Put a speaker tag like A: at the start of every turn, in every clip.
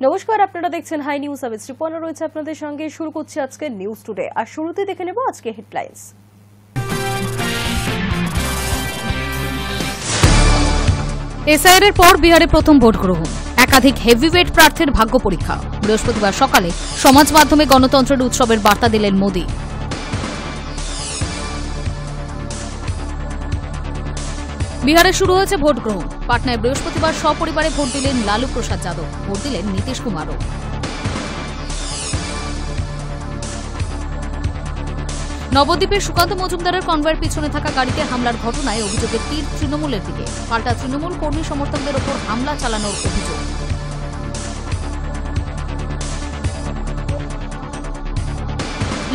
A: নমস্কার, আপনারা দেখছেন হাই নিউজ। আমি শ্রীপর্ণা রয়েছে আপনাদের সঙ্গে। শুরু করছি আজকে নিউজ টুডে। আর শুরুতে দেখে নেব আজকে হেডলাইন্স।
B: এসআইআর এর পর বিহারে প্রথম ভোট গ্রহণ, একাধিক হেভিওয়েট প্রার্থীর ভাগ্য পরীক্ষা। বৃহস্পতিবার সকালে সমাজ মাধ্যমে গণতন্ত্রের উৎসবের বার্তা দিলেন মোদি। বিহারে শুরু হয়েছে ভোট গ্রহণ। পাটনায় বৃহস্পতিবার সপরিবারে ভোট দিলেন লালু প্রসাদ যাদব, ভোট দিলেন নীতিশ কুমারও। নবদ্বীপের সুকান্ত মজুমদারের কনভয়ের পিছনে থাকা গাড়িতে হামলার ঘটনায় অভিযোগের তীর তৃণমূলের দিকে। পাল্টা তৃণমূল কর্মী সমর্থকদের ওপর হামলা চালানোর অভিযোগ।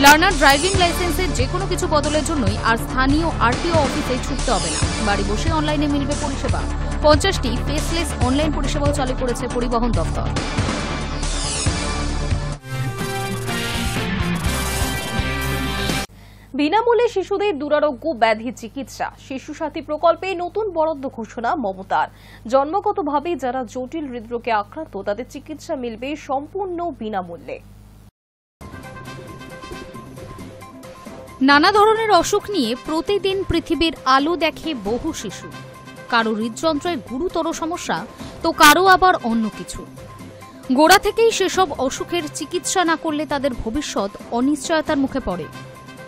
B: লার্নার ড্রাইভিং লাইসেন্সের যেকোনো কিছু বদলের জন্যই আর স্থানীয় আরটিও অফিসে ছুটতে হবে না, বাড়ি বসে অনলাইনে মিলবে পরিষেবা। 50টি ফেসলেস অনলাইন পরিষেবাও চালু করেছে পরিবহন দপ্তর।
A: বিনামূল্যে শিশুদের দুরারোগ্য ব্যাধি চিকিৎসা, শিশু সাথী প্রকল্পে নতুন বরাদ্দ ঘোষণা মমতার। জন্মগতভাবে যারা জটিল হৃদরোগে আক্রান্ত তাদের চিকিৎসা মিলবে সম্পূর্ণ বিনামূল্যে।
B: নানা ধরনের অসুখ নিয়ে প্রতিদিন পৃথিবীর আলো দেখে বহু শিশু। কারো হৃদযন্ত্রের গুরুতর সমস্যা, তো কারো আবার অন্য কিছু। গোড়া থেকেই সেসব অসুখের চিকিৎসা না করলে তাদের ভবিষ্যৎ অনিশ্চয়তার মুখে পড়ে।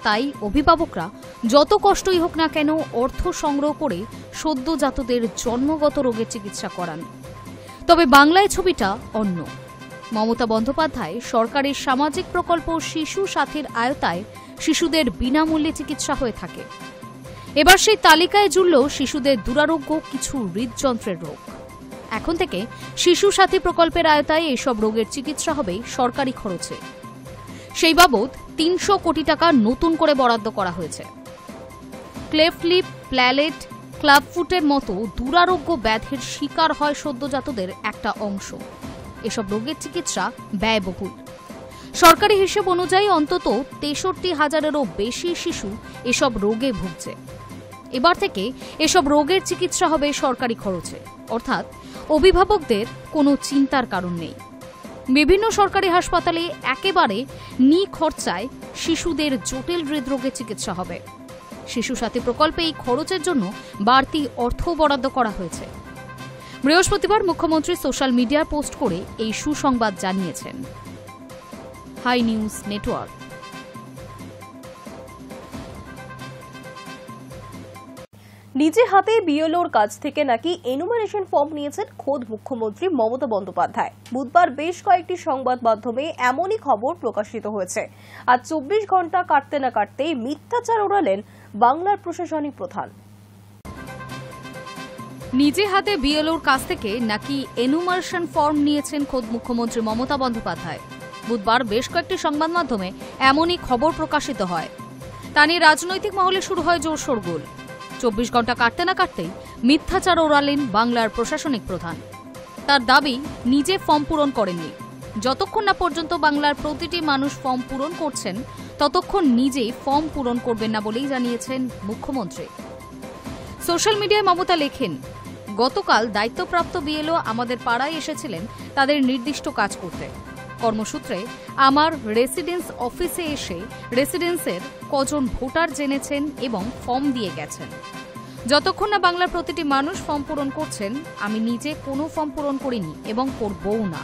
B: তাই অভিভাবকরা যত কষ্টই হোক না কেন অর্থ সংগ্রহ করে সদ্যজাতদের জন্মগত রোগের চিকিৎসা করান। তবে বাংলায় ছবিটা অন্য। মমতা বন্দ্যোপাধ্যায় সরকারের সামাজিক প্রকল্প শিশু সাথীর আওতায় শিশুদের বিনামূল্যে চিকিৎসা হয়ে থাকে। এবার সেই তালিকায় জুড়ল শিশুদের দুরারোগ্য কিছু হৃদযন্ত্রের রোগ। এখন থেকে শিশু সাথী প্রকল্পের আওতায় এসব রোগের চিকিৎসা হবে সরকারি খরচে। সেই বাবদ 300 কোটি টাকা নতুন করে বরাদ্দ করা হয়েছে। ক্লেফট লিপ, প্ল্যালেট, ক্লাবফুটের মতো দুরারোগ্য ব্যাধির শিকার হয় সদ্যজাতদের একটা অংশ। এসব রোগের চিকিৎসা ব্যয়বহুল। সরকারি হিসেব অনুযায়ী অন্তত 63,000-এরও বেশি শিশু এসব রোগে ভুগছে। এবার থেকে এসব রোগের চিকিৎসা হবে সরকারি খরচে, অর্থাৎ অভিভাবকদের কোনো চিন্তার কারণ নেই। বিভিন্ন সরকারি হাসপাতালে একেবারে নিখরচায় শিশুদের জটিল হৃদরোগের চিকিৎসা হবে। শিশু সাথী প্রকল্পে এই খরচের জন্য বাড়তি অর্থ বরাদ্দ করা হয়েছে। বৃহস্পতিবার মুখ্যমন্ত্রী সোশ্যাল মিডিয়ায় পোস্ট করে এই সুসংবাদ জানিয়েছেন। Hi News Network.
A: নিজে হাতে বিএলওর কাছ থেকে নাকি এনুমারেশন ফর্ম নিয়েছেন খোদ মুখ্যমন্ত্রী মমতা বন্দ্যোপাধ্যায়। বুধবার বেশ কয়েকটি সংবাদ মাধ্যমে এমনই খবর প্রকাশিত হয়েছে। আর 24 ঘন্টা কাটতে না কাটতেই মিথ্যাচার ওড়ালেন বাংলার প্রশাসনিক প্রধান।
B: নিজে হাতে বিএলওর কাছ থেকে নাকি এনুমারেশন ফর্ম নিয়েছেন খোদ মুখ্যমন্ত্রী মমতা বন্দ্যোপাধ্যায়। বুধবার বেশ কয়েকটি সংবাদ মাধ্যমে এমনই খবর প্রকাশিত হয়। তা নিয়ে রাজনৈতিক মহলে শুরু হয় জোর শোরগোল। 24 ঘন্টা কাটতে না কাটতেই মিথ্যাচার ওড়ালেন বাংলার প্রশাসনিক প্রধান। তার দাবি, নিজে ফর্ম পূরণ করেননি। যতক্ষণ না পর্যন্ত বাংলার প্রতিটি মানুষ ফর্ম পূরণ করছেন ততক্ষণ নিজেই ফর্ম পূরণ করবেন না বলেই জানিয়েছেন মুখ্যমন্ত্রী। সোশ্যাল মিডিয়ায় মমতা লেখেন, গতকাল দায়িত্বপ্রাপ্ত বিএলও আমাদের পাড়ায় এসেছিলেন তাদের নির্দিষ্ট কাজ করতে। কর্মসূত্রে আমার রেসিডেন্স অফিসে এসে রেসিডেন্সের কজন ভোটার জেনেছেন এবং ফর্ম দিয়ে গেছেন। যতক্ষণ না বাংলার প্রতিটি মানুষ ফর্ম পূরণ করছেন আমি নিজে কোনো ফর্ম পূরণ করিনি এবং করবও না।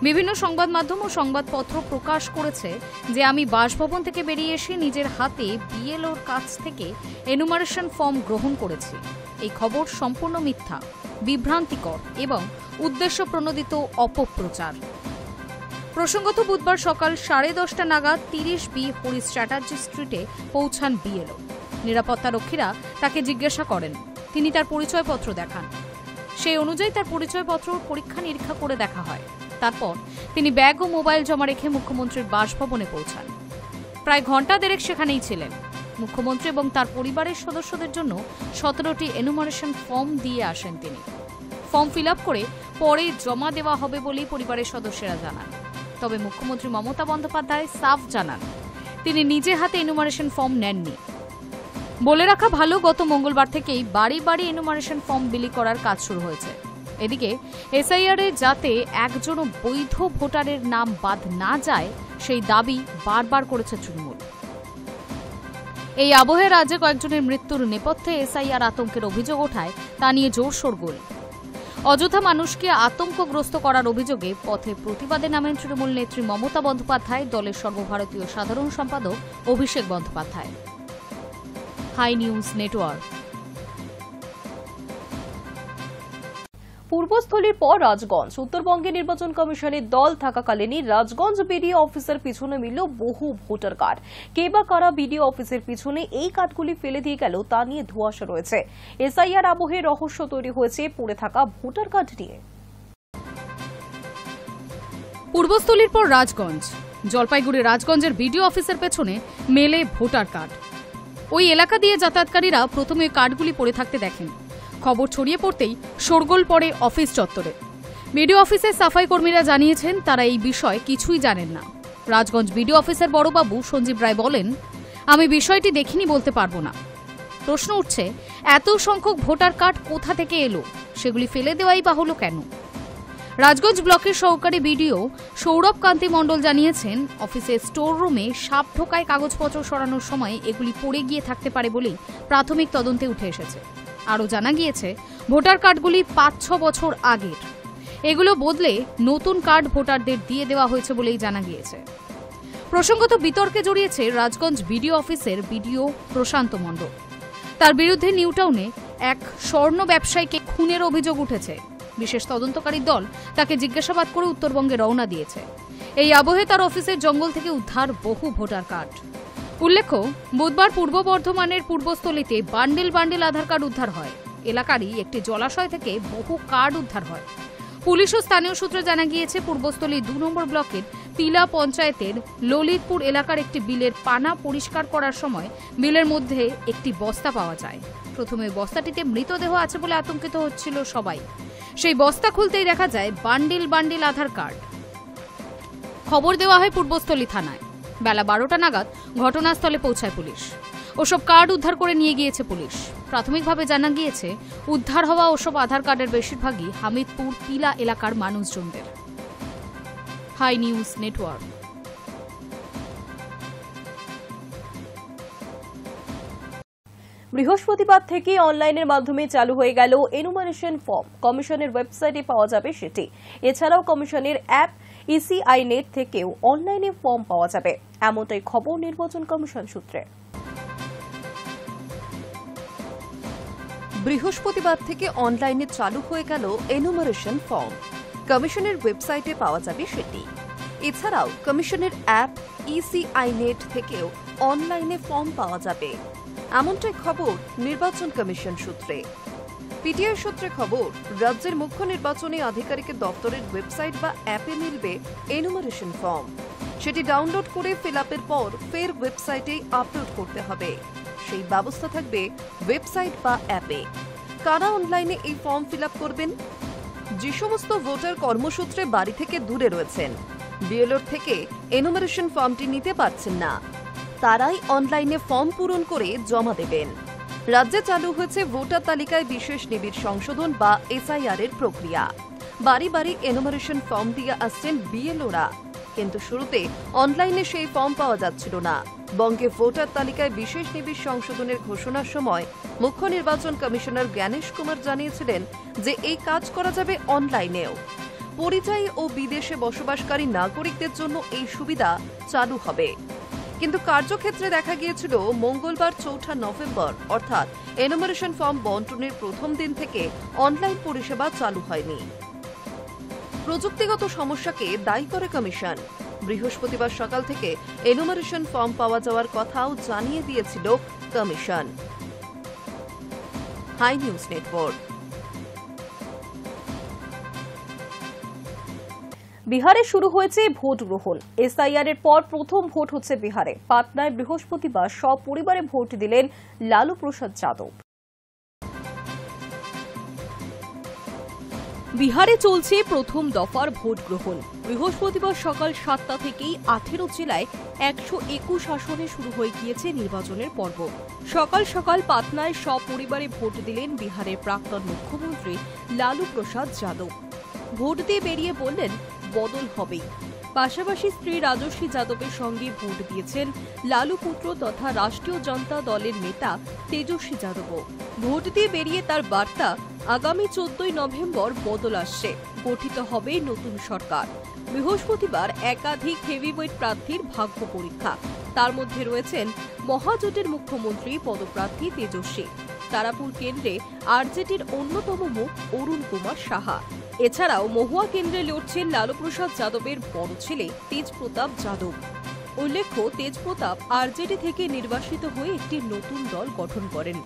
B: বিভিন্ন সংবাদ মাধ্যম ও সংবাদপত্র প্রকাশ করেছে যে আমি বাসভবন থেকে বেরিয়ে এসে নিজের হাতে বিএলওর কাছ থেকে এনুমারেশন ফর্ম গ্রহণ করেছি। এই খবর সম্পূর্ণ মিথ্যা, বিভ্রান্তিকর এবং উদ্দেশ্যপ্রণোদিত অপপ্রচার। প্রসঙ্গত বুধবার সকাল 10:30 নাগাদ 30B হরিশ চ্যাটার্জি স্ট্রিটে পৌঁছান বিএলও। নিরাপত্তারক্ষীরা তাকে জিজ্ঞাসা করেন, তিনি তার পরিচয়পত্র দেখান। সেই অনুযায়ী তার পরিচয়পত্র পরীক্ষা নিরীক্ষা করে দেখা হয়। তারপর তিনি ব্যাগ ও মোবাইল জমা রেখে মুখ্যমন্ত্রীর বাসভবনে পৌঁছান। প্রায় ঘণ্টা দেড়েক সেখানেই ছিলেন। মুখ্যমন্ত্রী এবং তার পরিবারের সদস্যদের জন্য 17টি এনুমারেশন ফর্ম দিয়ে আসেন তিনি। ফর্ম ফিল আপ করে পরে জমা দেওয়া হবে বলেই পরিবারের সদস্যরা জানান। তবে মুখ্যমন্ত্রী মমতা বন্দ্যোপাধ্যায় সাফ জানান, তিনি নিজে হাতে এনুমারেশন ফর্ম নেননি। বলে রাখা ভালো, গত মঙ্গলবার থেকেই বাড়ি বাড়ি এনুমারেশন ফর্ম বিলি করার কাজ শুরু হয়েছে। এদিকে এসআইআর-এ যাতে একজনও বৈধ ভোটারের নাম বাদ না যায় সেই দাবি বারবার করেছে তৃণমূল। এই আবহে রাজ্যে কয়েকজনের মৃত্যুর নেপথ্যে এসআইআর আতঙ্কের অভিযোগ ওঠায় তা নিয়ে জোর শোরগোল। অযথা মানুষকে আতঙ্কগ্রস্ত করার অভিযোগে পথে প্রতিবাদে নামেন তৃণমূল নেত্রী মমতা বন্দ্যোপাধ্যায়, দলের সর্বভারতীয় সাধারণ সম্পাদক Abhishek Bandyopadhyay. Hi News Network.
A: পূর্বস্থলীর পর রাজগঞ্জ। উত্তরবঙ্গে নির্বাচন কমিশনের দল থাকাকালীনই রাজগঞ্জ বিডিও অফিসের পিছনে মিলল বহু ভোটার কার্ড। কে বা কারা বিডিও অফিসের পিছনে এই কার্ডগুলি ফেলে দিয়ে গেল তা নিয়ে ধোঁয়াশা রয়েছে। এসআইআর আবহে রহস্য তৈরি হয়েছে পড়ে থাকা ভোটার কার্ড নিয়ে।
B: পূর্বস্থলীর পর রাজগঞ্জ। জলপাইগুড়ি রাজগঞ্জের বিডিও অফিসের পেছনে মেলে ভোটার কার্ড। ওই এলাকা দিয়ে যাতায়াতকারীরা প্রথমে কার্ডগুলি পড়ে থাকতে দেখেন। খবর ছড়িয়ে পড়তেই শোরগোল পড়ে অফিস চত্বরে। বিডিও অফিসের সাফাই কর্মীরা জানিয়েছেন তারা এই বিষয়ে কিছুই জানেন না। রাজগঞ্জ বিডিও অফিসের বড়বাবু সঞ্জীব রায় বলেন, আমি বিষয়টি দেখিনি বলতে পারবো না। প্রশ্ন উঠছে, এত সংখ্যক ভোটার কার্ড কোথা থেকে এলো? সেগুলি ফেলে দেওয়াই বা হলো কেন? রাজগঞ্জ ব্লকের সহকারী বিডিও সৌরভ কান্তি মণ্ডল জানিয়েছেন, অফিসের স্টোর রুমে সাপ ঢোকায় কাগজপত্র সরানোর সময় এগুলি পড়ে গিয়ে থাকতে পারে বলেই প্রাথমিক তদন্তে উঠে এসেছে। আরও জানা গিয়েছে, ভোটার কার্ডগুলি ৫-৬ বছর আগের। এগুলো বদলে নতুন কার্ড ভোটারদের দিয়ে দেওয়া হয়েছে বলেই জানা গিয়েছে। প্রসঙ্গত বিতর্কে জড়িয়েছে রাজগঞ্জ বিডিও অফিসের বিডিও প্রশান্ত মণ্ডল। তার বিরুদ্ধে নিউটাউনে এক স্বর্ণ ব্যবসায়ীকে খুনের অভিযোগ উঠেছে। বিশেষ তদন্তকারী দল তাকে জিজ্ঞাসাবাদ করে উত্তরবঙ্গে রওনা দিয়েছে। এই আবহে তার অফিসের জঙ্গল থেকে উদ্ধার বহু ভোটার কার্ড। উল্লেখ্য, বুধবার পূর্ব বর্ধমানের পূর্বস্থলীতে বান্ডিল বান্ডিল আধার কার্ড উদ্ধার হয়। এলাকারই একটি জলাশয় থেকে বহু কার্ড উদ্ধার হয়। পুলিশ ও স্থানীয় সূত্রে জানা গিয়েছে, পূর্বস্থলী ২ নম্বর ব্লকের তিলা পঞ্চায়েতের ললিতপুর এলাকার একটি বিলের পানা পরিষ্কার করার সময় বিলের মধ্যে একটি বস্তা পাওয়া যায়। প্রথমে বস্তাটিতে মৃতদেহ আছে বলে আতঙ্কিত হচ্ছিল সবাই। সেই বস্তা খুলতেই দেখা যায় বান্ডিল বান্ডিল আধার কার্ড। খবর দেওয়া হয় পূর্বস্থলী থানায়। বেলা ১২টা নাগাদ ঘটনাস্থলে পৌঁছায় পুলিশ। ওসব কার্ড উদ্ধার করে নিয়ে গিয়েছে পুলিশ। প্রাথমিকভাবে জানা গিয়েছে, উদ্ধার হওয়া ওসব আধার কার্ডের বেশিরভাগই হামিদপুর তিলা এলাকার মানুষজনদের। Hi News Network.
A: বৃহস্পতিবার থেকে অনলাইনের মাধ্যমে চালু হয়ে গেল এনুমারেশন ফর্ম। কমিশনের ওয়েবসাইটে পাওয়া যাবে সেটি। এছাড়াও কমিশনের অ্যাপ ইসিআই নেট থেকেও অনলাইনে ফর্ম পাওয়া যাবে, এমনটাই খবর নির্বাচন কমিশন সূত্রে।
C: বৃহস্পতিবার থেকে অনলাইনে চালু হয়ে গেল এনুমারেশন ফর্ম। কমিশনের ওয়েবসাইটে পাওয়া যাবে সেটি। এছাড়াও কমিশনের অ্যাপ ইসিআই নেট থেকেও অনলাইনে ফর্ম পাওয়া যাবে, এমনটাই খবর নির্বাচন কমিশন সূত্রে। পিটিআই সূত্রে খবর, রাজ্যের মুখ্য নির্বাচনী আধিকারিকের দপ্তরের ওয়েবসাইট বা অ্যাপে মিলবে এনুমারেশন ফর্ম। সেটি ডাউনলোড করে ফিল আপের পর ফের ওয়েবসাইটেই আপলোড করতে হবে। সেই ব্যবস্থা থাকবে ওয়েবসাইট বা অ্যাপে। কারা অনলাইনে এই ফর্ম ফিল আপ করবেন? যে সমস্ত ভোটার কর্মসূত্রে বাড়ি থেকে দূরে রয়েছেন, বিএলওর থেকে এনুমারেশন ফর্মটি নিতে পারছেন না, তারাই অনলাইনে ফর্ম পূরণ করে জমা দেবেন। রাজ্যে চালু হয়েছে ভোটার তালিকায় বিশেষ নিবিড় সংশোধন বা এসআইআর এর প্রক্রিয়া। বাড়ি বাড়ি এনুমারেশন ফর্ম দিয়ে আসছেন বিএলওরা, কিন্তু শুরুতে অনলাইনে সেই ফর্ম পাওয়া যাচ্ছিল না। বঙ্গে ভোটার তালিকায় বিশেষ নিবিড় সংশোধনের ঘোষণার সময় মুখ্য নির্বাচন কমিশনার জ্ঞানেশ কুমার জানিয়েছিলেন যে এই কাজ করা যাবে অনলাইনেও। পরিযায়ী ও বিদেশে বসবাসকারী নাগরিকদের জন্য এই সুবিধা চালু হবে। কিন্তু কার্যক্ষেত্রে দেখা গিয়েছিল মঙ্গলবার ৪ঠা নভেম্বর অর্থাৎ এনুমারেশন ফর্ম বন্টনের প্রথম দিন থেকে অনলাইন পরিষেবা চালু হয়নি। প্রযুক্তিগত সমস্যাকে দায়ী করে কমিশন। বৃহস্পতিবার সকাল থেকে এনুমারেশন ফর্ম পাওয়া যাওয়ার কথাও জানিয়ে দিয়েছিল কমিশন। High News network.
A: বিহারে শুরু হয়েছে ভোট গ্রহণ। এসআইআর এর পর প্রথম ভোট হচ্ছে বিহারে। পাটনায় বৃহস্পতিবার সপরিবারে ভোট দিলেন লালু প্রসাদ যাদব। বিহারে চলছে প্রথম দফার ভোট গ্রহণ। বৃহস্পতিবার সকাল 7টা থেকেই 18 জেলায় 121 আসনে শুরু হয়ে গিয়েছে নির্বাচনের পর্ব। সকাল সকাল পাটনায় সপরিবারে ভোট দিলেন বিহারের প্রাক্তন মুখ্যমন্ত্রী লালু প্রসাদ যাদব। ভোট দিয়ে বেরিয়ে বললেন বদল হবেই। পাশাপাশি স্ত্রী রাজস্বী যাদবের সঙ্গে ভোট দিয়েছেন লালু পুত্র তথা রাষ্ট্রীয় জনতা দলের নেতা তেজস্বী যাদবও। ভোট দিয়ে বেরিয়ে তার বার্তা, আগামী 14 নভেম্বর বদল আসছে, গঠিত হবে নতুন সরকার। বৃহস্পতিবার একাধিক হেভিওয়েট প্রার্থীর ভাগ্য পরীক্ষা। তার মধ্যে রয়েছেন মহাজোটের মুখ্যমন্ত্রী পদপ্রার্থী তেজস্বী। তারাপুর কেন্দ্রে আরজেডির অন্যতম মুখ অরুণ কুমার সাহা। এছাড়াও মহুয়া কেন্দ্রে লড়ছেন লালু প্রসাদ যাদবের বড় ছেলে তেজপ্রতাপ যাদব। উল্লেখ্য, তেজপ্রতাপ আরজেডি থেকে নির্বাসিত হয়ে একটি নতুন দল গঠন করেন,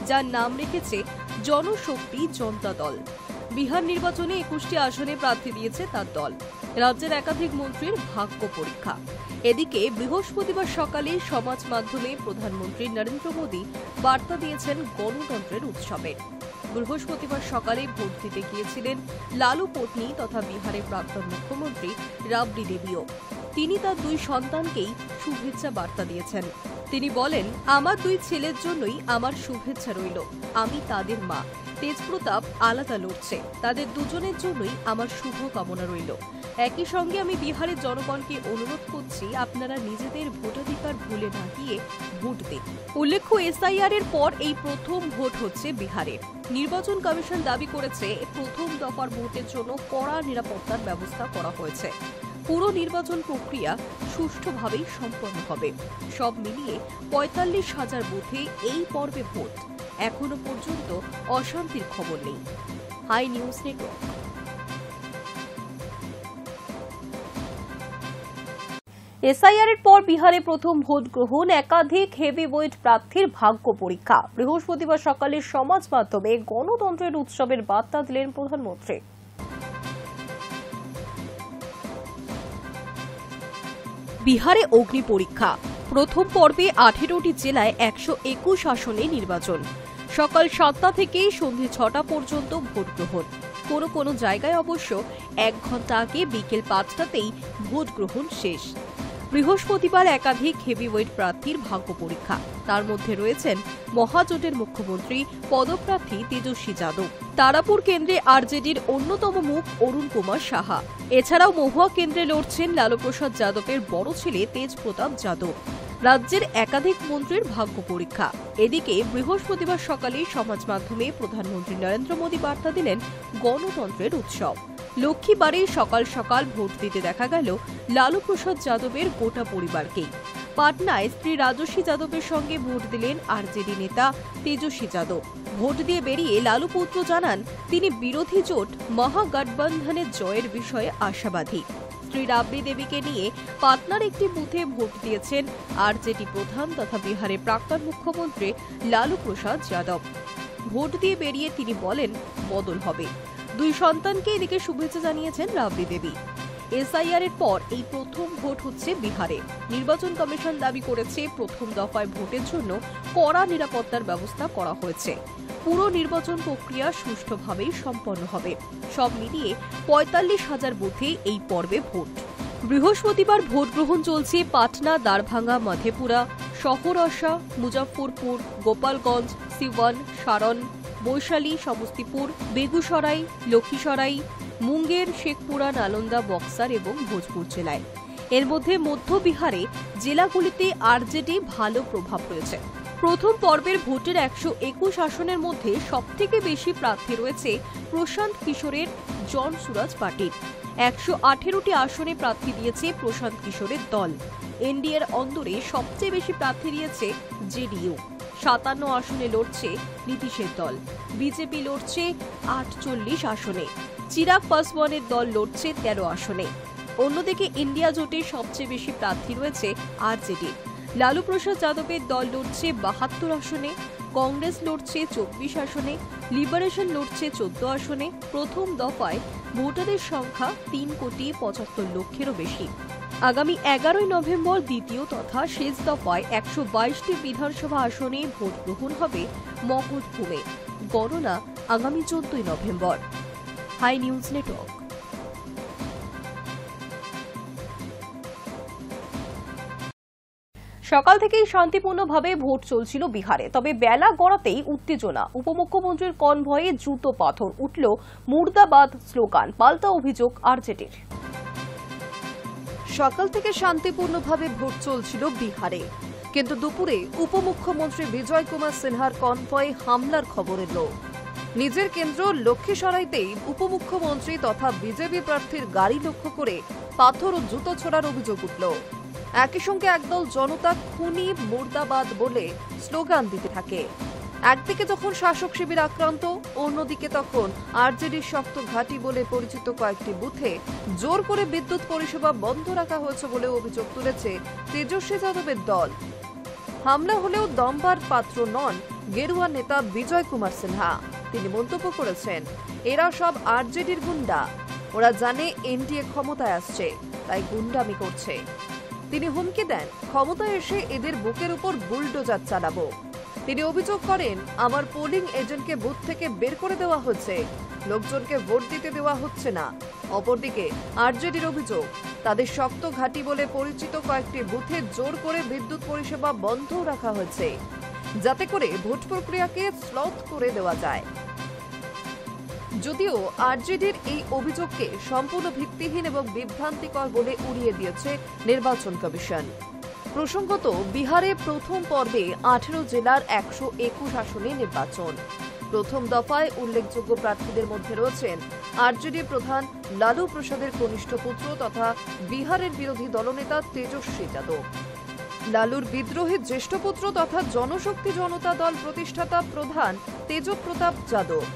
A: যার নাম রেখেছে জনশক্তি জনতা দল। বিহার নির্বাচনে 21টি আসনে প্রার্থী দিয়েছে তার দল। রাজ্যের একাধিক মন্ত্রীর ভাগ্য পরীক্ষা। এদিকে বৃহস্পতিবার সকালে সমাজ মাধ্যমে প্রধানমন্ত্রী নরেন্দ্র মোদী বার্তা দিয়েছেন গণতন্ত্রের উৎসবের। বৃহস্পতিবার সকালে ভোট দিতে গিয়েছিলেন লালু পত্নী তথা বিহারের প্রাক্তন মুখ্যমন্ত্রী রাবড়ি দেবীও। তিনি তার 2 সন্তানকেই শুভেচ্ছা বার্তা দিয়েছেন। তিনি বলেন, আমার 2 ছেলের জন্যই আমার শুভেচ্ছা রইল। আমি তাদের মা। তেজপ্রতাপ আলাদা লড়ছে, তাদের দুজনের জন্যই আমার শুভ কামনা রইল। একই সঙ্গে আমি বিহারের জনগণকে অনুরোধ করছি, আপনারা নিজেদের ভোটাধিকার ভুলে না গিয়ে ভোট দিন। উল্লেখ্য, এসআইআর এর পর এই প্রথম ভোট হচ্ছে বিহারে। নির্বাচন কমিশন দাবি করেছে, প্রথম দফার ভোটের জন্য কড়া নিরাপত্তার ব্যবস্থা করা হয়েছে। পুরো নির্বাচন প্রক্রিয়া সুষ্ঠুভাবেই সম্পন্ন হবে। সব মিলিয়ে 45,000 বুথে এই পর্বে ভোট। এখনো পর্যন্ত অশান্তির খবর নেই। High News network. এসআইআর এর পর বিহারে প্রথম ভোট গ্রহণ, একাধিক হেভিওয়েট প্রার্থীর ভাগ্য পরীক্ষা। বৃহস্পতিবার সকালে সমাজ মাধ্যমে গণতন্ত্রের উৎসবের বার্তা দিলেন প্রধানমন্ত্রী। বিহারে অগ্নি পরীক্ষা। প্রথম পর্বে 18টি জেলায় 121 আসনে নির্বাচন। সকাল 7টা থেকে সন্ধ্যে 6টা পর্যন্ত ভোট গ্রহণ। কোনো জায়গায় অবশ্য 1 ঘন্টা আগে বিকেল 5টাতেই ভোট গ্রহণ শেষ। বৃহস্পতিবার একাধিক হেভিওয়েট প্রার্থীর ভাগ্য পরীক্ষা। তার মধ্যে রয়েছেন মহাজোটের মুখ্যমন্ত্রী পদপ্রার্থী তেজস্বী যাদব। তারাপুর কেন্দ্রে আরজেডির অন্যতম মুখ অরুণ কুমার সাহা। এছাড়াও মহুয়া কেন্দ্রে লড়ছেন লালু প্রসাদ যাদবের বড় ছেলে তেজপ্রতাপ যাদব। রাজ্যের একাধিক মন্ত্রীর ভাগ্য পরীক্ষা। এদিকে বৃহস্পতিবার সকালে সমাজ মাধ্যমে প্রধানমন্ত্রী নরেন্দ্র মোদী বার্তা দিলেন গণতন্ত্রের উৎসব। লক্ষ্মীবারে সকাল সকাল ভোট দিতে দেখা গেল লালু প্রসাদ যাদবের গোটা পরিবারকেই। পাটনায় স্ত্রী রাজস্বী যাদবের সঙ্গে ভোট দিলেন আরজেডি নেতা তেজস্বী যাদব। ভোট দিয়ে বেরিয়ে লালু পুত্র জানান, তিনি বিরোধী জোট মহাগঠবন্ধনের জয়ের বিষয়ে আশাবাদী। স্ত্রী রাবড়ি দেবীকে নিয়ে পাটনার একটি বুথে ভোট দিয়েছেন আরজেডি প্রধান তথা বিহারের প্রাক্তন মুখ্যমন্ত্রী লালু প্রসাদ যাদব। ভোট দিয়ে বেরিয়ে তিনি বলেন, বদল হবে। 2 সন্তানকে এদিকে শুভেচ্ছা জানিয়েছেন রাবড়ি দেবী। এসআইআর এর পর এই প্রথম ভোট হচ্ছে বিহারে। নির্বাচন কমিশন দাবি করেছে, প্রথম দফায় ভোটের জন্য কড়া নিরাপত্তার ব্যবস্থা করা হয়েছে। পুরো নির্বাচন প্রক্রিয়া সুষ্ঠুভাবেই সম্পন্ন হবে। সব মিলিয়ে 45,000 বুথে এই পর্বে ভোট। বৃহস্পতিবার ভোট গ্রহণ চলছে পাটনা, দারভাঙ্গা, মধেপুরা, শহরসা, মুজফ্ফরপুর, গোপালগঞ্জ, সিওয়ান, সারন, বৈশালী, সমস্তিপুর, বেগুসরাই, লক্ষ্মীসরাই, মুঙ্গের, শেখপুরা, নালন্দা, বক্সার এবং ভোজপুর জেলায়। এর মধ্যে মধ্য বিহারে জেলাগুলিতে আরজেডি ভালো প্রভাব রয়েছে। প্রথম পর্বের ভোটের 121 আসনের মধ্যে সবথেকে বেশি প্রার্থী রয়েছে প্রশান্ত কিশোরের জন সুরাজ পার্টির। 118টি আসনে প্রার্থী দিয়েছে প্রশান্ত কিশোরের দল। এনডিএর অন্দরে সবচেয়ে বেশি প্রার্থী দিয়েছে জেডিইউ। 57 আসনে লড়ছে নীতিশের দল। বিজেপি লড়ছে 48 আসনে। চিরাগ পাসওয়ানের দল লড়ছে 13 আসনে। অন্যদিকে ইন্ডিয়া জোটে সবচেয়ে বেশি প্রার্থী রয়েছে আরজেডি। লালু প্রসাদ যাদবের দল লড়ছে 72 আসনে। কংগ্রেস লড়ছে 24 আসনে। লিবারেশন লড়ছে 14 আসনে। প্রথম দফায় ভোটারের সংখ্যা 3,75,00,000-এরও বেশি। আগামী 11 নভেম্বর দ্বিতীয় তথা শেষ দফায় 122টি বিধানসভা আসনে ভোট গ্রহণ হবে মগধপুরে। গণনা আগামী 14 নভেম্বর। High News network. সকাল থেকেই শান্তিপূর্ণভাবে ভোট চলছিল বিহারে, তবে বেলা গড়াতেই উত্তেজনা। উপমুখ্যমন্ত্রীর কনভয়ে জুতো পাথর, উঠল মুর্দাবাদ স্লোগান, পাল্টা অভিযোগ আরজেডির।
C: সকাল থেকে শান্তিপূর্ণভাবে ভোট চলছিল বিহারে, কিন্তু দুপুরে উপমুখ্যমন্ত্রী বিজয় কুমার সিনহার কনভয়ে হামলার খবর এলো। নিজের কেন্দ্র লক্ষ্মীসরাইতেই উপমুখ্যমন্ত্রী তথা বিজেপি প্রার্থীর গাড়ি লক্ষ্য করে পাথর ও জুতো ছোড়ার অভিযোগ উঠল। একই সঙ্গে একদল জনতা খুনি মুর্দাবাদ বলে স্লোগান দিতে থাকে। একদিকে যখন শাসক শিবির আক্রান্ত, অন্যদিকে তখন আরজেডির শক্ত ঘাঁটি বলে পরিচিত কয়েকটি বুথে জোর করে বিদ্যুৎ পরিষেবা বন্ধ রাখা হয়েছে বলে অভিযোগ তুলেছে তেজস্বী যাদবের দল। হামলা হলেও দমবার পাত্র নন গেরুয়া নেতা বিজয় কুমার সিনহা। তিনি মন্তব্য করেছেন, এরা সব আরজেডির গুন্ডা, ওরা জানে এনডিএ ক্ষমতায় আসছে, তাই গুন্ডামি করছে। তিনি হুমকি দেন, ক্ষমতায় এসে এদের বুকের উপর বুলডোজার চালাবো। তিনি অভিযোগ করেন, আমার পোলিং এজেন্টকে বুথ থেকে বের করে দেওয়া হচ্ছে, লোকজনকে ভোট দিতে দেওয়া হচ্ছে না। অপরদিকে আরজেডির অভিযোগ, তাদের শক্ত ঘাঁটি বলে পরিচিত কয়েকটি বুথে জোর করে বিদ্যুৎ পরিষেবা বন্ধ রাখা হয়েছে, যাতে করে ভোট প্রক্রিয়াকে স্লথ করে দেওয়া যায়। যদিও আরজেডির এই অভিযোগকে সম্পূর্ণ ভিত্তিহীন এবং বিভ্রান্তিকর বলে উড়িয়ে দিয়েছে নির্বাচন কমিশন। প্রসঙ্গত, বিহারে প্রথম পর্বে 18 জেলার 121 আসনে নির্বাচন। প্রথম দফায় উল্লেখযোগ্য প্রার্থীদের মধ্যে রয়েছেন আরজেডি প্রধান লালু প্রসাদের কনিষ্ঠ পুত্র তথা বিহারের বিরোধী দলনেতা তেজস্বী যাদব, লালুর বিদ্রোহী জ্যেষ্ঠ পুত্র তথা জনশক্তি জনতা দল প্রতিষ্ঠাতা প্রধান তেজপ্রতাপ যাদব,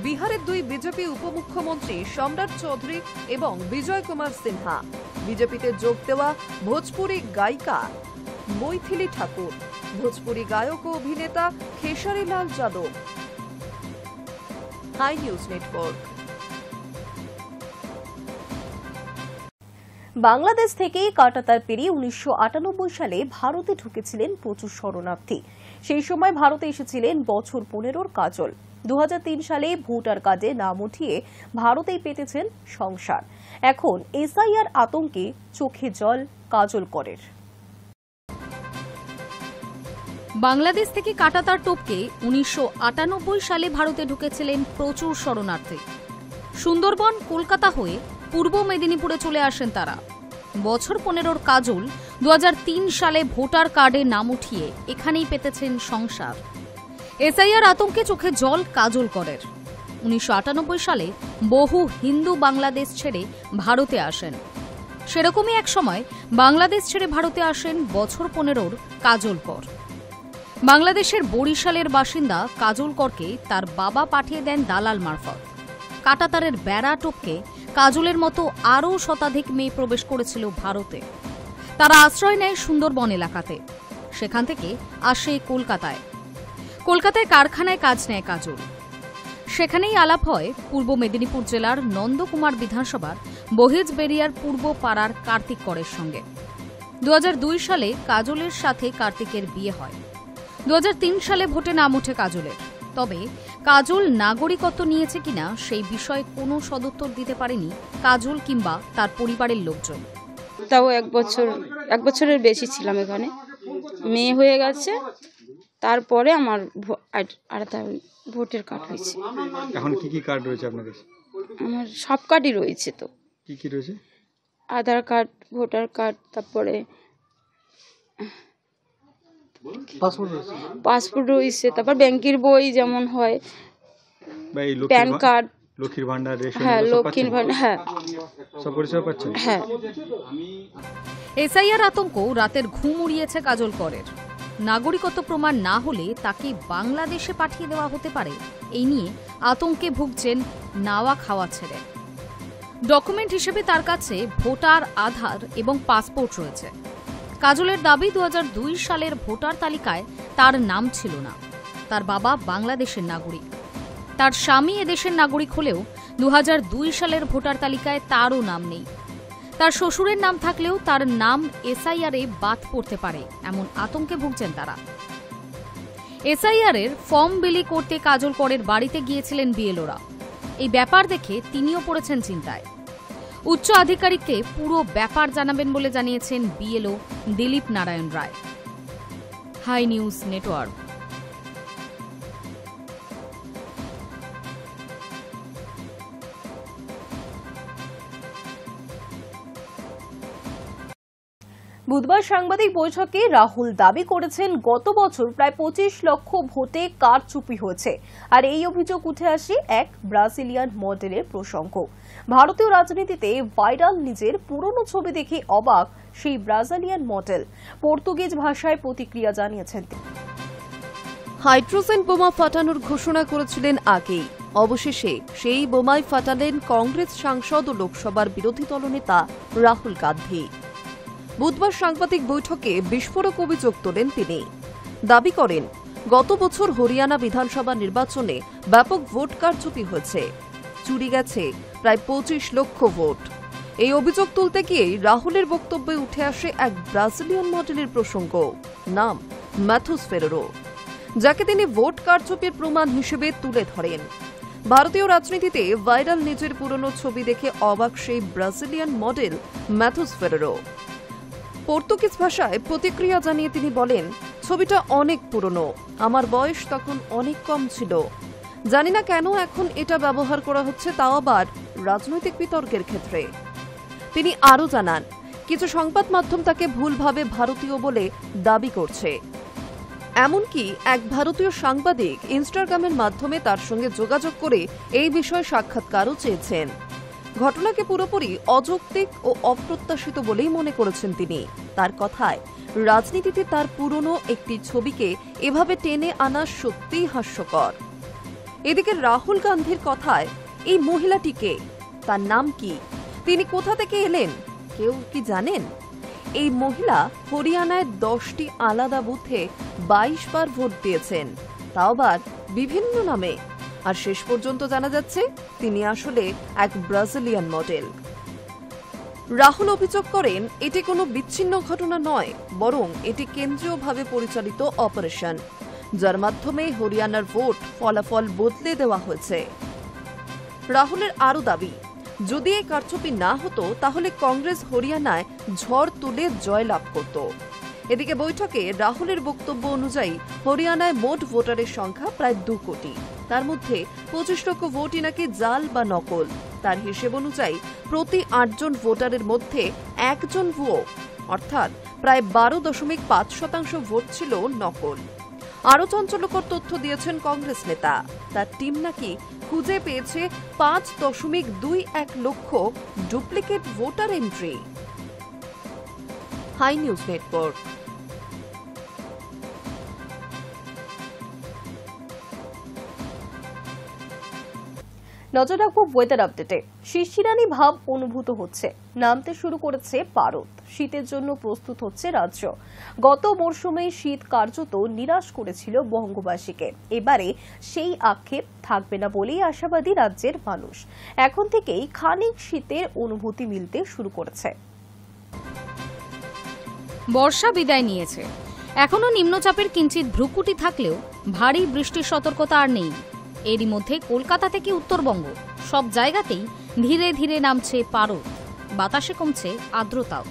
C: বিহারের দুই বিজেপি উপমুখ্যমন্ত্রী সম্রাট চৌধুরী এবং বিজয় কুমার সিনহা, বিজেপিতে যোগ দেওয়া ভোজপুরি গায়িকা মৈথিলি ঠাকুর, ভোজপুরি গায়ক ও অভিনেতা Khesari Lal Yadav. Hi News Network.
A: Bangladesh থেকে কাঁটাতার পেরিয়ে 1998 সালে ভারতে ঢুকেছিলেন প্রচুর শরণার্থী। সেই সময় ভারতে এসেছিলেন বছর 15-র কাজল। 2003 সালে ভোটার কার্ডে নাম উঠিয়ে ভারতেই পেতেছেন সংসার। এখন এসআইআর আতঙ্কে চোখে জল কাজল করের।
B: বাংলাদেশ থেকে কাঁটাতার টপকে 1998 সালে ভারতে ঢুকেছিলেন প্রচুর শরণার্থী। সুন্দরবন, কলকাতা হয়ে পূর্ব মেদিনীপুরে চলে আসেন তারা। বছর 15-র কাজল 2003 সালে ভোটার কার্ডে নাম উঠিয়ে এখানেই পেতেছেন সংসার। এসআইআর আতঙ্কে চোখে জল কাজল করের। 1998 সালে বহু হিন্দু বাংলাদেশ ছেড়ে ভারতে আসেন। সেরকমই এক সময় বাংলাদেশ ছেড়ে ভারতে আসেন বছর 15-র কাজল কর। বাংলাদেশের বরিশালের বাসিন্দা কাজল করকে তার বাবা পাঠিয়ে দেন দালাল মারফত। কাঁটাতারের বেড়া টপকে কাজলের মতো আরও শতাধিক মেয়ে প্রবেশ করেছিল ভারতে। তারা আশ্রয় নেয় সুন্দরবন এলাকাতে। সেখান থেকে আসে কলকাতায়। কলকাতায় কারখানায় কাজ নেয় কাজল। সেখানেই আলাপ হয় পূর্ব মেদিনীপুর জেলার নন্দকুমার বিধানসভার বহিজবেরিয়ার পূর্ব পাড়ার কার্তিক করের সঙ্গে। 2002 সালে কাজলের সাথে কার্তিকের বিয়ে হয়। 2003 সালে ভোটে নাম ওঠে কাজলের। তবে কাজল নাগরিকত্ব নিয়েছে কিনা সেই বিষয়ে কোনো সদুত্তর দিতে পারেনি কাজল কিংবা তার পরিবারের লোকজন।
D: তাও এক বছরের বেশি ছিলাম এখানে। মেয়ে হয়ে গেছে, তারপরে আমার ভোটের কার্ড হয়েছে।
E: এখন কি কি কার্ড রয়েছে আপনার কাছে?
D: আমার সব কার্ডই রয়েছে। তো
E: কি কি রয়েছে?
D: আধার কার্ড, ভোটার কার্ড, তারপরে পাসপোর্ট রয়েছে, তারপর ব্যাংকের বই যেমন হয়, প্যান কার্ড,
E: লক্ষ্মীর ভান্ডার, রেশন।
D: হ্যাঁ, লক্ষ্মীর ভান্ডার, হ্যাঁ,
E: সব পরিষেবা পাচ্ছেন।
D: হ্যাঁ।
B: এসআইআর আতঙ্ক রাতের ঘুম উড়িয়েছে কাজল করের। নাগরিকত্ব প্রমাণ না হলে তাকে বাংলাদেশে পাঠিয়ে দেওয়া হতে পারে, এই নিয়ে আতঙ্কে ভুগছেন নাওয়া খাওয়া ছেড়ে। ডকুমেন্ট হিসেবে তার কাছে ভোটার, আধার এবং পাসপোর্ট রয়েছে। কাজলের দাবি 2002 সালের ভোটার তালিকায় তার নাম ছিল না। তার বাবা বাংলাদেশের নাগরিক, তার স্বামী এদেশের নাগরিক হলেও 2002 সালের ভোটার তালিকায় তারও নাম নেই। তার শ্বশুরের নাম থাকলেও তার নাম এসআইআরে বাদ পড়তে পারে, এমন আতঙ্কে ভুগছেন তারা। এসআইআরের ফর্ম বিলি করতে কাজল করের বাড়িতে গিয়েছিলেন বিএলওরা। এই ব্যাপার দেখে তিনিও পড়েছেন চিন্তায়। উচ্চ আধিকারিককে পুরো ব্যাপার জানাবেন বলে জানিয়েছেন BLO Dilip Narayan Roy. Hi News Network.
A: বুধবার সাংবাদিক বৈঠকে রাহুল দাবি করেছেন গত বছর প্রায় 25 লক্ষ ভোটে কারচুপি হয়েছে। আর এই অভিযোগ উঠে আসে এক ব্রাজিলিয়ান মডেলের প্রসঙ্গ। ভারতীয় রাজনীতিতে ভাইরাল নিজের পুরনো ছবি দেখে অবাক সেই ব্রাজিলিয়ান মডেল। পর্তুগিজ ভাষায় প্রতিক্রিয়া জানিয়েছেন তিনি।
C: হাইড্রোজেন বোমা ফাটানোর ঘোষণা করেছিলেন আগেই। অবশেষে সেই বোমায় ফাটালেন কংগ্রেস সাংসদ ও লোকসভার বিরোধী দলনেতা রাহুল গান্ধী। বুধবার সাংবাদিক বৈঠকে বিস্ফোরক অভিযোগ তোলেন তিনি। দাবি করেন গত বছর হরিয়ানা বিধানসভা নির্বাচনে ব্যাপক ভোট কারচুপি হয়েছে, চুরি গেছে প্রায় 25 লক্ষ ভোট। এই অভিযোগ তুলতে গিয়েই রাহুলের বক্তব্যে উঠে আসে এক ব্রাজিলিয়ান মডেলের প্রসঙ্গ, নাম ম্যাথুস ফেরেরো, যাকে তিনি ভোট কারচুপির প্রমাণ হিসেবে তুলে ধরেন। ভারতীয় রাজনীতিতে ভাইরাল নিজের পুরনো ছবি দেখে অবাক সেই Brazilian model Mathews Ferrero. Portuguese ভাষায় প্রতিক্রিয়া জানিয়ে তিনি বলেন, ছবিটা অনেক পুরনো, আমার বয়স তখন অনেক কম ছিল। জানি না কেন এখন এটা ব্যবহার করা হচ্ছে, তাও আবার রাজনৈতিক বিতর্কের ক্ষেত্রে। তিনি আরও জানান, কিছু সংবাদ মাধ্যম তাকে ভুলভাবে ভারতীয় বলে দাবি করছে। এমনকি এক ভারতীয় সাংবাদিক ইনস্টাগ্রামের মাধ্যমে তার সঙ্গে যোগাযোগ করে এই বিষয়ে সাক্ষাৎকারও চেয়েছেন। ঘটনাকে পুরোপুরি অযৌক্তিক ও অপ্রত্যাশিত বলেই মনে করেছেন তিনি। তার কথায়, রাজনীতিতে তার পুরনো একটি ছবিকে এভাবে টেনে আনা সত্যিই হাস্যকর। এদিকে রাহুল গান্ধীর কথায়, এই মহিলাটিকে, তার নাম কি, তিনি কোথা থেকে এলেন, কেউ কি জানেন? এই মহিলা হরিয়ানায় 10টি আলাদা বুথে 22 বার ভোট দিয়েছেন, তাও আবার বিভিন্ন নামে। আর শেষ পর্যন্ত জানা যাচ্ছে তিনি আসলে এক ব্রাজিলিয়ান মডেল। রাহুল অভিযোগ করেন, এটি কোনো বিচ্ছিন্ন ঘটনা নয়, বরং এটি কেন্দ্রীয়ভাবে পরিচালিত অপারেশন, যার মাধ্যমে হরিয়ানার ভোট ফলাফল বদলে দেওয়া হয়েছে। রাহুলের আরও দাবি, যদি এই কারচুপি না হতো তাহলে কংগ্রেস হরিয়ানায় ঝড় তুলে জয়লাভ করত। এদিকে বৈঠকে রাহুলের বক্তব্য অনুযায়ী হরিয়ানায় মোট ভোটারের সংখ্যা প্রায় 2 কোটি। তার মধ্যে 25 লক্ষ ভোটই নাকি জাল বা নকল। তার হিসেব অনুযায়ী প্রতি 8 জন ভোটারের মধ্যে 1 জন ভুয়ো, অর্থাৎ প্রায় 12.5% ভোট ছিল নকল। আরও চাঞ্চল্যকর তথ্য দিয়েছেন কংগ্রেস নেতা। তার টিম নাকি খুঁজে পেয়েছে 5.21 লক্ষ duplicate voter entry. Hi News Network.
A: নজর রাখবো ওয়েদার আপডেটে। শিশিরানি ভাব অনুভূত হচ্ছে, নামতে শুরু করেছে পারদ। শীতের জন্য প্রস্তুত হচ্ছে রাজ্য। গত মরশুমে শীত কার্যত নিরাশ করেছিল বঙ্গবাসীকে। এবারে সেই আক্ষেপ থাকবে না বলেই আশাবাদী রাজ্যের মানুষ। এখন থেকেই খানিক শীতের অনুভূতি মিলতে শুরু করেছে।
B: বর্ষা বিদায় নিয়েছে। এখনো নিম্নচাপের কিঞ্চিত ভ্রুকুটি থাকলেও ভারী বৃষ্টির সতর্কতা আর নেই। এরই মধ্যে কলকাতা থেকে উত্তরবঙ্গ সব জায়গাতেই ধীরে ধীরে নামছে পারদ। বাতাসে কমছে আর্দ্রতাও,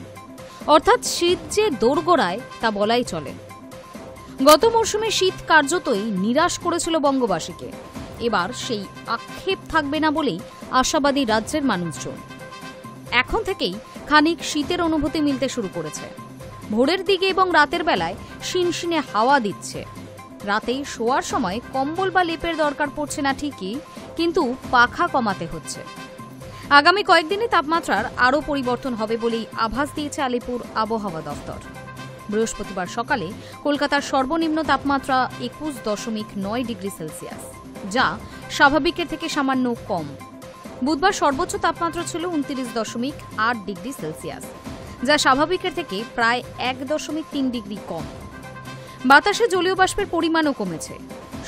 B: অর্থাৎ শীত যে দোরগোড়ায় তা বলাই চলে। গত মরশুমে শীত কার্যতই নিরাশ করেছিল বঙ্গবাসীকে। এবার সেই আক্ষেপ থাকবে না বলেই আশাবাদী রাজ্যের মানুষজন। এখন থেকেই খানিক শীতের অনুভূতি মিলতে শুরু করেছে। ভোরের দিকে এবং রাতের বেলায় শিনশিনে হাওয়া দিচ্ছে। রাতে শোয়ার সময় কম্বল বা লেপের দরকার পড়ছে না ঠিকই, কিন্তু পাখা কমাতে হচ্ছে। আগামী কয়েকদিনে তাপমাত্রার আরও পরিবর্তন হবে বলেই আভাস দিয়েছে আলিপুর আবহাওয়া দফতর। বৃহস্পতিবার সকালে কলকাতার সর্বনিম্ন তাপমাত্রা 21.9 ডিগ্রি সেলসিয়াস, যা স্বাভাবিকের থেকে সামান্য কম। বুধবার সর্বোচ্চ তাপমাত্রা ছিল 29.8 ডিগ্রি সেলসিয়াস, যা স্বাভাবিকের থেকে প্রায় 1.3 ডিগ্রি কম। বাতাসে জলীয় বাষ্পের পরিমাণও কমেছে,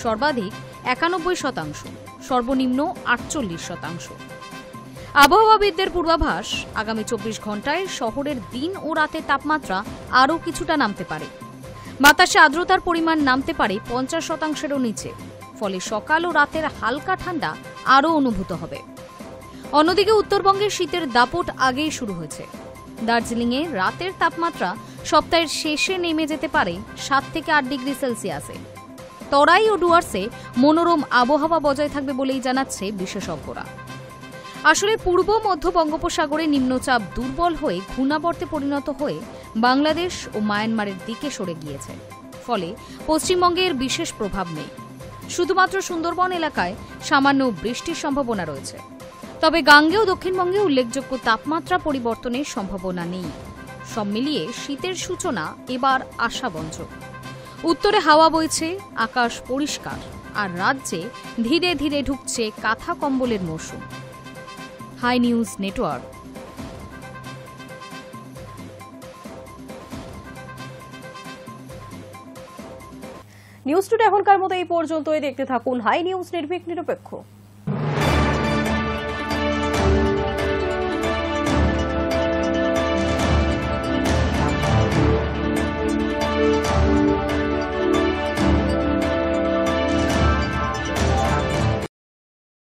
B: সর্বাধিক 91%, সর্বনিম্ন 48%। আবহাওয়াবিদদের পূর্বাভাস, আগামী 24 ঘন্টায় শহরের দিন ও রাতের তাপমাত্রা আরও কিছুটা নামতে পারে। বাতাসে আর্দ্রতার পরিমাণ নামতে পারে 50%-এরও নিচে। ফলে সকাল ও রাতের হালকা ঠান্ডা আরও অনুভূত হবে। অন্যদিকে উত্তরবঙ্গের শীতের দাপট আগেই শুরু হয়েছে। দার্জিলিংয়ে রাতের তাপমাত্রা সপ্তাহের শেষে নেমে যেতে পারে 7 থেকে 8 ডিগ্রি সেলসিয়াসে। তরাই ও ডুয়ার্সে মনোরম আবহাওয়া বজায় থাকবে বলেই জানাচ্ছে বিশেষজ্ঞরা। আসলে পূর্ব মধ্য বঙ্গোপসাগরে নিম্নচাপ দুর্বল হয়ে ঘূর্ণাবর্তে পরিণত হয়ে বাংলাদেশ ও মায়ানমারের দিকে সরে গিয়েছে। ফলে পশ্চিমবঙ্গের বিশেষ প্রভাব নেই। শুধুমাত্র সুন্দরবন এলাকায় সামান্য বৃষ্টির সম্ভাবনা রয়েছে। তবে গাঙ্গে ও দক্ষিণবঙ্গে উল্লেখযোগ্য তাপমাত্রা পরিবর্তনের সম্ভাবনা নেই। সব মিলিয়ে শীতের সূচনা এবার আশাবঞ্জক। উত্তরে হাওয়া বইছে, আকাশ পরিষ্কার, আর রাজ্যে ধীরে ধীরে ঢুকছে কাঁথা কম্বলের মৌসুম। Hi News Network.
A: News today এখনকার মতো এই পর্যন্তই। দেখতে থাকুন হাই নিউজ, নির্ভীক নিরপেক্ষ।